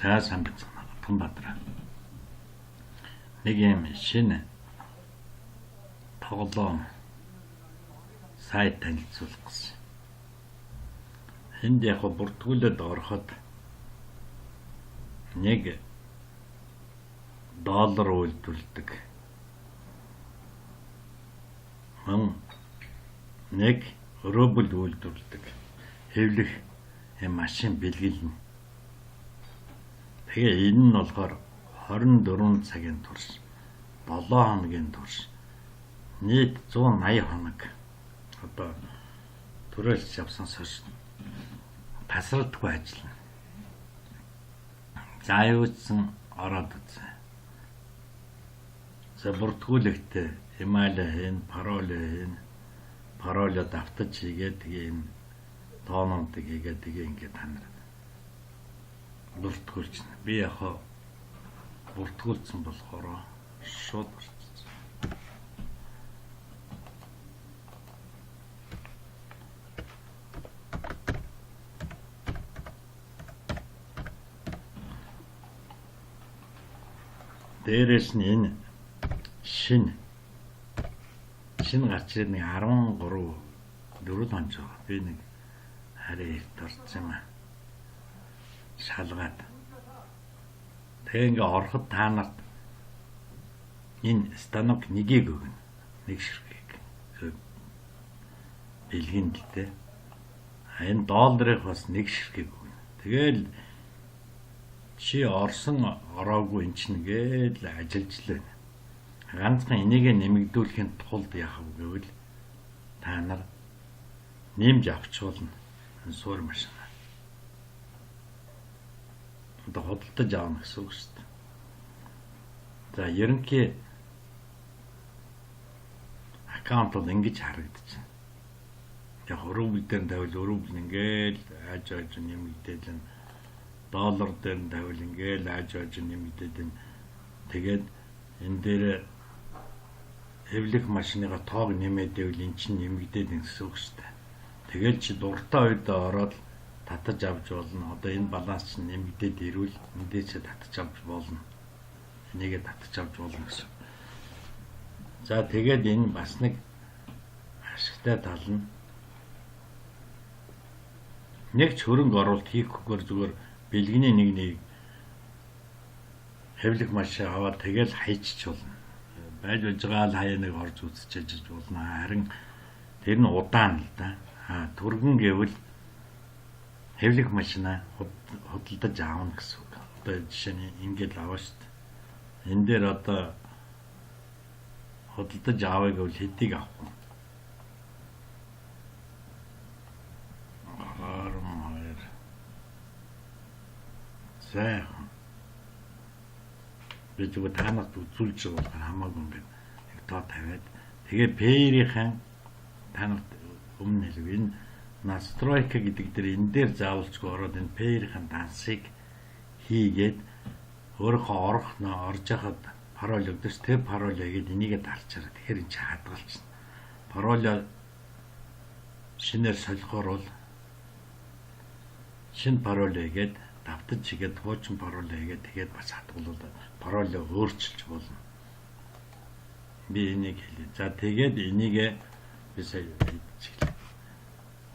За сайн бацгаана. Тунбаатар. Нэг юм шинэ тоглоом сайт танилцуулах гэсэн. Энд яг бүртгүүлээд ороход $1 үйлдвэрлэдэг. $1 рубль үйлдвэрлэдэг. Хэвлэх машин бэлгэлнэ. Тэгээ энэ нь болохоор 24 цагийн турш 7 хоногийн турш нийт 180 хоног одоо төрөлж явсанаас хойш тасралтгүй ажиллана. За юуцсан ороод үзье. За бүртгүүлэхдээ Himalaya хийн, пароль давтаж хийгээд тэгээ энэ тоонуудыг хийгээд тэгээ ингээд танараа бүртгүүлж байна. Би яг бүртгүүлсэн болохоор шууд орчихсон. Дээрээс нь энэ шинэ гарч ирээд нэг 4 хоног жоо. Би нэг харин эрт орсон юм аа. Шалгаад. Тэгээ ингээ ороход та нарт энэ станок нэгийг өгнө. Нэг ширхэг. Бэлгэн л дээ. Энэ $1 бас нэг ширхэг өгнө. Тэгээл чи орсон ороогүй эн чинь гээл ажиллаж л байна. Ганцхан энийг нэмэгдүүлэхийн тулд яах вэ гэвэл та нар нэмж авчихулна. Суур машин. Одоо хөдөлтөж аавна гэсэн үг шүү дээ. За ерөнхий аккаунт бол ингэж харагдаж байна. Яг рубль дээр тавил рубль ингээл ааж нэмэгдээд байна. Доллар дээр тавил ингээл ааж нэмэгдээд байна. Тэгээд энэ дээр хэвлэх машиныга тоог нэмээд байвал эн чинь нэмэгдээд байна гэсэн үг шүү дээ. Тэгээд чи дуртай үед ороод татаж авч болно. Одоо энэ баланс чинь нэмэгдээд ирвэл эндээсээ татаж авч болно. Энийгээ татаж авч болно гэсэн. За тэгээд энэ бас нэг ашигтай тал нь нэг ч хөрөнгө оруулалт хийхгүйгээр зүгээр бэлгэний нэг хэвлэх машин аваад тэгэл хайчих болно. Байж байгаа л хаяа нэг орж үзчихэж болно. Харин тэр нь удаан л да. Түргэн гэвэл хэвлэх машина хөдөлж аавна гэсэн үг. Одоо жишээ нь ингээд аваа шүү дээ. Энэ дээр одоо хөдөлж аавыг гэвэл хэдийг авах вэ? 12. За би зүгээр танаас үзүүлж байгаа болохоор хамаагүй ингээд нэг тоо тавиад тэгээ пэрийнхэн танаас өмнө хэлв энэ настройка гэдэг дээр энэ дээр заавалчгүй ороод энэ пэрийнхэн дансыг хийгээд өөрөөхөө орж яхад пароль өгдөж тэр пароль хийгээд энийгээ дарчаараа тэгэхээр энэ хадгалчихна. Пароль шинээр солихоор бол шинэ пароль хийгээд давтаж хийгээд хуучин пароль хийгээд тэгээд бас хадгалуулаад пароль өөрчилж болно. Би энийг хэлье. За тэгээд энийгээ би сая хэлчихлээ.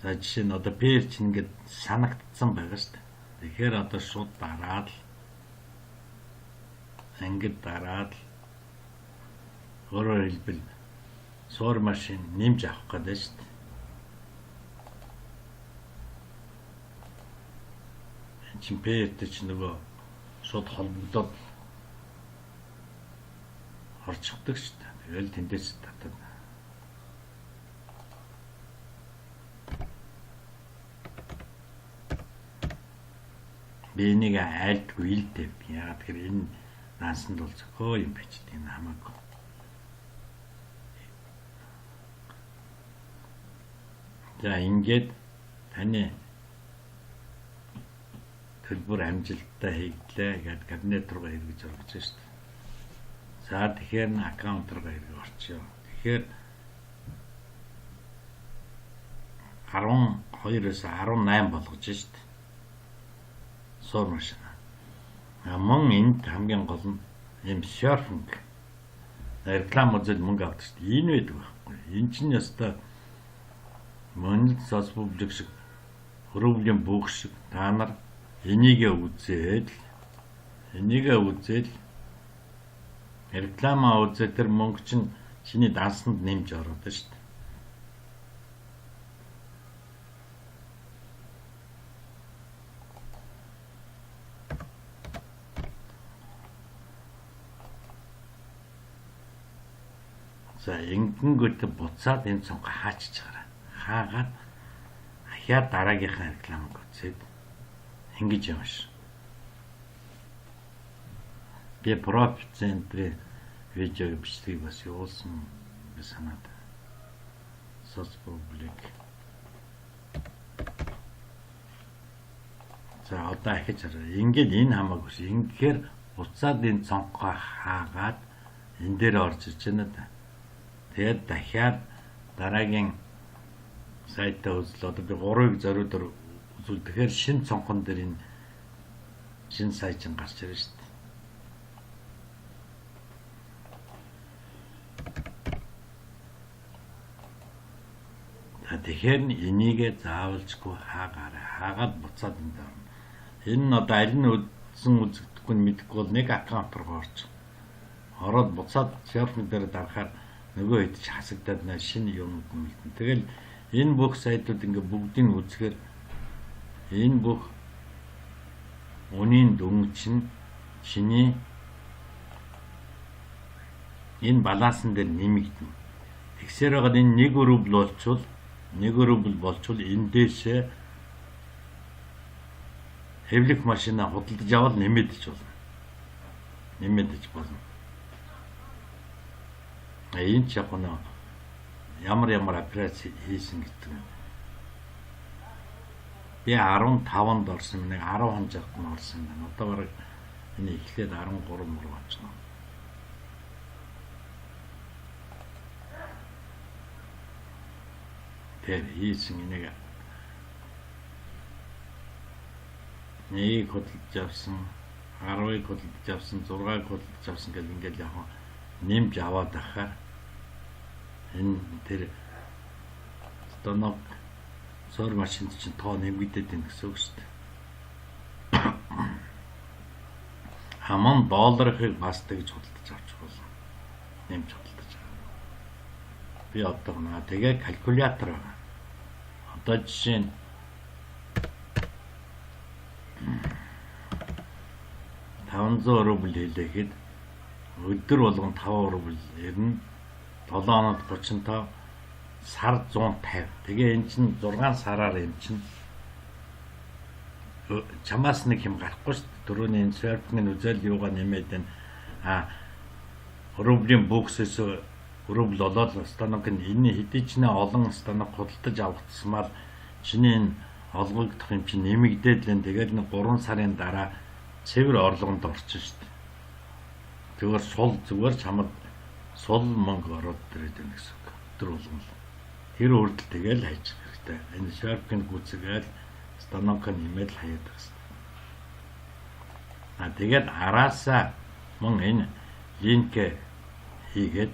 За жишээ нь одоо пэр чинь ингээд санагдсан байгаа шүү дээ. Тэгэхээр одоо шууд дараад өөрөөр хэлбэл суур машин нэмж авах гэдэг шүү дээ. Энд чинь пэртэй чинь нөгөө шууд холбогдоод орчихдаг шүү дээ. Тэгэл тэндээс татаад. Би энийг айлтгүй ил дэв. Яагаад тэгэхээр энэ нансанд бол зөхөө юм байж тийм хамаагүй. За ингээд таны төлбөр амжилттай хийгдлээ гэдэг кабинет руу эргэж орж шүү дээ. За тэгэхээр аккаунт руу эргэж орчихё. Тэгэхээр 12-оос 18 болгож шүү дээ. Суур машина. Мөн энд хамгийн гол нь юм серфинг. Реклам үзэл мөнгө авдаг шүү дээ. Энэ байдаг байхгүй. Энэ чинь ястаа Монголд соцпублик шиг хөрөвлийн бүх шиг та нар энийгээ үзээд реклама үзээд тэр мөнгө чинь чиний дансанд нэмж ороод шүү дээ. За ингэнгүүт буцаад энэ цонх хаачиж гараа. Хаагаад ахиа дараагийнхаа рекламыг үзээд ингэж юм ш. Би профит центрийн видеог бичлэгийг бас явуулсан би санаад. Соцпублик. За одоо ахиж хараа. Ингээд энэ хамаагүй ш. Ингэхээр буцаад энэ цонхоо хаагаад энэ дээр орж иж байна да. Тэгээд дахиад дараагийн сайтаа үзлээ. Одоо би 3-ыг зориуд үзвэл тэгэхээр шинэ цонхон дээр энэ шинэ сайт чинь гарч ирж шүү дээ. Тэгэхээр энийгээ заавалжгүй хаагаад буцаад энэ дээр. Энэ нь одоо аль нь үзэгдэхгүй нь мэдэхгүй бол нэг аккаунт руу ороод буцаад серфинг дээр дарахаар нөгөө хэд ч хасагдаад нэ шинэ юм мэднэ. Тэгэл энэ бүх сайтууд ингээ бүгдийг үзэхээр энэ бүх үнийн дүнг чинь чиний энэ балансан дээр нэмэгдэнэ. Тэгсээр байгаа энэ 1 рубль болчвол энэ дээшээ хэвлэх машина худалдаж аваад нэмэгдэж болно. Энэ ч яг нь ямар операци хийсэн гэдэг нь. Би 15-нд орсон, нэг 10 хоногт нь орсон байна. Одоо бараг энэ эхлээд 13 мөр болчихно. Тэр хийсэн энийг нэг хөдөлж авсан, 10-ыг хөдөлж авсан, 6-ыг хөдөлж авсан гэл ингээл яг нэмж аваад ахаар энэ тэр станок сор машинд чинь тоо нэмэгдээд байна гэсэн үг шүү дээ. Хамон долларыг бас тэгж худалдаж авч болно. Нэмж худалдаж авах. Би одоо тэгээ калькулятор байгаа. Одоо жишээ нь 500 рубль хэлээхэд өдөр болгон 5 рубль ирнэ. 7 хоногт 35, сар 150. Тэгээ эн чинь 6 сараар эн чинь чамаас нэг юм гарахгүй шүү дээ. Төрөний энэ серфинг үзэл юугаа нэмээд байна. Рублийн боксээс рубль болоод станок нь энэ хэдий ч нэ олон станок худалдаж авах тусмаар чиний энэ олгогдох юм чинь нэмэгдээд лэн тэгээд нэг 3 сарын дараа цэвэр орлогонд орчин шүү дээ. Зүгээр чамд сул мөнгө ороод ирээд байна гэсэн үг. Өдөр болгон. Тэр үрдэл тэгэл хайж хэрэгтэй. Энэ серфинг гүцгээл станок нь нэмээд хаяад байна. Тэгээд араасаа мөн энэ линк хийгээд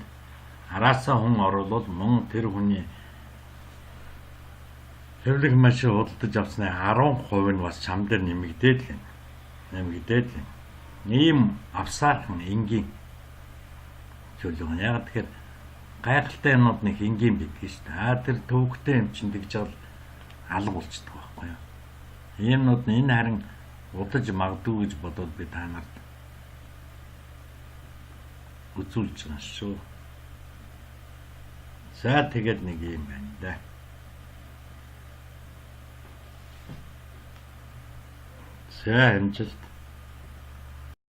араасаа хүн оруулаад мөн тэр хүний хэвлэх машин худалдаж авсны 10% нь бас чам дээр нэмэгдээд л юм. Ийм авсаархан энгийн чөлөө. Яг тэгэхээр гайхалтай юмнууд нэг энгийн битгий шүү дээ. Тэр төвөгтэй юм чинь тэгж бол алга болчихдог байхгүй юу? Иймнүүд нь энэ харин удаж магадгүй гэж бодоод би та нарт үзүүлж байгаа шүү. За тэгээд нэг юм байна да. За амжилт.